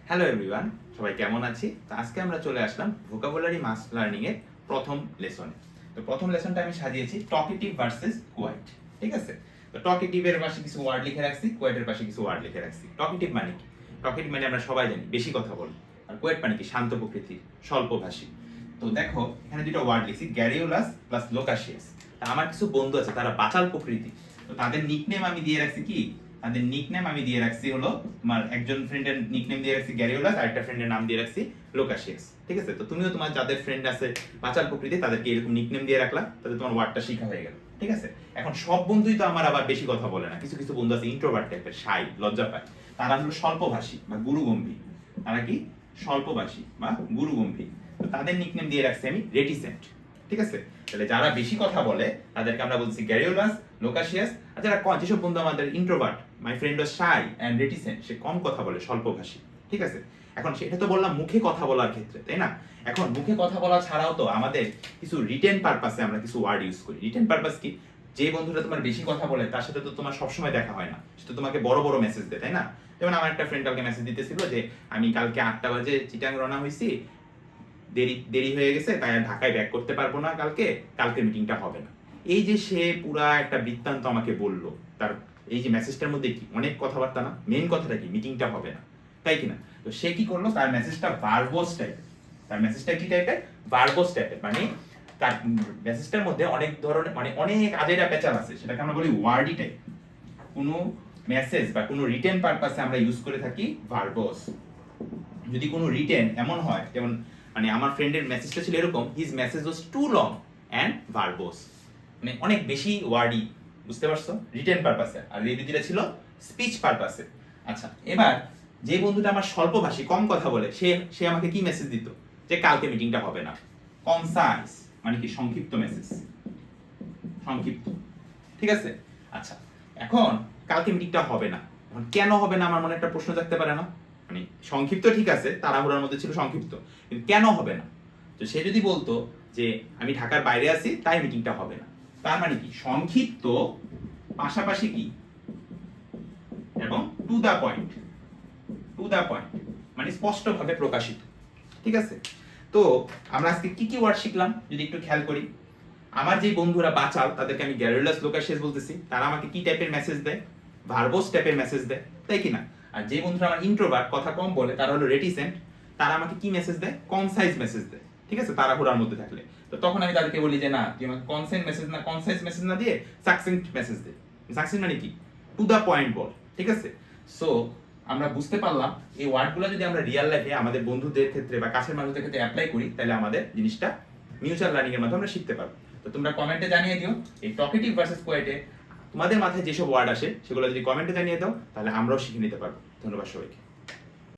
Hello everyone, সবাই কেমন আছি? তো আজকে আমরা চলে আসলাম ভোকাবুলারি মাস লার্নিং এর প্রথম লেসনে। তো প্রথম লেসনটা আমি সাজিয়েছি টকেটিভ ভার্সেস কোয়াইট। ঠিক আছে? তো টকেটিভের পাশে কিছু ওয়ার্ড লিখে রাখছি, কোয়াইটের পাশে কিছু ওয়ার্ড লিখে রাখছি। টকেটিভ মানে কি? টকেটিভ মানে আমরা সবাই জানি বেশি কথা বলে। আর কোয়াইট মানে কি? শান্ত প্রকৃতির, স্বল্পভাষী। তো দেখো এখানে দুটো ওয়ার্ড লিখছি, গ্যারিওলাস প্লাস লোকাসিয়াস। তা আমার কিছু বন্ধু আছে তারা বাচাল প্রকৃতি। তো তাদের নিকনেম আমি দিয়ে রাখছি কি? তাদের নিকনেম আমি দিয়ে রাখছি হলো, তোমার একজন ফ্রেন্ডের নিকনেম দিয়ে রাখছি গ্যারিওলাস, আরেকটা ফ্রেন্ডের নাম দিয়ে রাখছি লোকাসিয়াস। ঠিক আছে? তো তুমিও তোমার যাদের ফ্রেন্ড আছে বাচাল প্রকৃতি তাদেরকে এরকম নিকনেম দিয়ে রাখলা, তাহলে তোমার ওয়ার্ডটা শেখা হয়ে গেল। ঠিক আছে? এখন সব বন্ধুই তো আমার আবার বেশি কথা বলে না, কিছু কিছু বন্ধু আছে ইন্ট্রোভার্ট টাইপের, শাই, লজ্জা পায়। তারা হলো স্বল্পভাষী বা গুরুগম্ভীর। তারা কি? স্বল্পভাষী বা গুরুগম্ভীর। তো তাদের নিকনেম দিয়ে রাখছি আমি রেটিসেন্ট। ঠিক আছে? তাহলে যারা বেশি কথা বলে তাদেরকে আমরা বলছি গ্যারিওলাস, লোকাসিয়াস। আর যারা যেসব বন্ধু আমাদের introvert, my friend was shy and reticent, সে কম কথা বলে, স্বল্পভাষী। ঠিক আছে? এখন সেটা তো বললাম মুখে কথা বলার ক্ষেত্রে, তাই না? এখন মুখে কথা বলা ছাড়াও তো আমাদের কিছু রিটেন পারপাসে আমরা কিছু ওয়ার্ড ইউজ করি। রিটেন পারপাস কি? যে বন্ধুটা তোমার বেশি কথা বলে তার সাথে তো তোমার সবসময় দেখা হয় না, সে তো তোমাকে বড় বড় মেসেজ দেয়, তাই না? যেমন আমার একটা ফ্রেন্ড কালকে মেসেজ দিতেছিল যে আমি কালকে 8টা বাজে চিটাং রওনা হয়েছি, দেরি হয়ে গেছে, তাই আর ঢাকায় ব্যাক করতে পারবো না, কালকে মিটিংটা হবে না। এই যে সে পুরা একটা বৃত্তান্ত আমাকে বললো, তার এই যে মেসেজটার মধ্যে কি অনেক কথাবার্তা না, মেইন কথাটা কি? মিটিংটা হবে না, তাই কিনা? তো সে কি করলো, তার মেসেজটা ভার্বোস টাইপের। তার মেসেজটা কি টাইপের? ভার্বোস টাইপের, মানে তার মেসেজটার মধ্যে অনেক ধরনের, মানে অনেক আজেরা পেঁচাল আছে, সেটাকে আমরা বলি ওয়ার্ডি টাইপ। কোনো মেসেজ বা কোনো রিটেন পারপাসে আমরা ইউজ করে থাকি ভার্বোস। যদি কোনো রিটেন এমন হয়, যেমন মানে আমার ফ্রেন্ডের মেসেজটা ছিল এরকম, his message was too long and verbose, মানে অনেক বেশি ওয়ার্ডি, বুঝতে পারছো? রিটেন পারপাসে। আর এই দুইটা ছিল স্পিচ পারপাসে। আচ্ছা, এবার যে বন্ধুটা আমার স্বল্পভাষী, কম কথা বলে, সে আমাকে কি মেসেজ দিত? যে কালকে মিটিংটা হবে না। কনসাইজ মানে কি? সংক্ষিপ্ত মেসেজ, সংক্ষিপ্ত। ঠিক আছে? আচ্ছা, এখন কালকে মিটিংটা হবে না, এখন কেন হবে না আমার মনে একটা প্রশ্ন থাকতে পারে না? মানে সংক্ষিপ্ত ঠিক আছে, তাড়াহুড়ার মধ্যে ছিল সংক্ষিপ্ত, কিন্তু কেন হবে না? তো সে যদি বলতো যে আমি ঢাকার বাইরে আছি তাই মিটিংটা হবে না, তার মানে কি? সংক্ষিপ্ত পাশাপাশি কি? এবং to the point, to the point মানে স্পষ্টভাবে প্রকাশিত। ঠিক আছে? তো আমরা আজকে কি কি ওয়ার্ড শিখলাম যদি একটু খেয়াল করি। আমার যে বন্ধুরা বাচাল তাদেরকে আমি গ্যারিওলাস, লোকাসিয়াস বলতেছি, তারা আমাকে কি টাইপের মেসেজ দেয়? ভার্বোস টাইপের মেসেজ দেয়, তাই কি না? আর যে বন্ধুরা আমার ইন্ট্রোভার্ট, কথা কম বলে, তারা হলো রেটিসেন্ট, তারা আমাকে কি মেসেজ দেয়? কনসাইজ মেসেজ দেয়। ঠিক আছে? তাড়াহুড়ার মধ্যে থাকলে। তো তখন আমি তাদেরকে বলি যে না, তুই আমাকে কনসাইজ মেসেজ না দিয়ে সাকসেন্ট মেসেজ দে। সাকসেন্ট মানে কি? টু দা পয়েন্ট বল। ঠিক আছে? সো আমরা বুঝতে পারলাম এই ওয়ার্ডগুলো যদি আমরা রিয়েল লাইফে আমাদের বন্ধুদের ক্ষেত্রে বা কাছের মানুষদের ক্ষেত্রে অ্যাপ্লাই করি, তাহলে আমাদের জিনিসটা মিউচুয়াল লার্নিং এর মাধ্যমে আমরা শিখতে পারবো। তো তোমরা কমেন্টে জানিয়ে দিও এই টকেটিভ ভার্সেস কোয়েটে তোমাদের মাথায় যেসব ওয়ার্ড আসে সেগুলো যদি কমেন্টে জানিয়ে দাও, তাহলে আমরাও শিখে নিতে পারবো। ধন্যবাদ সবাইকে।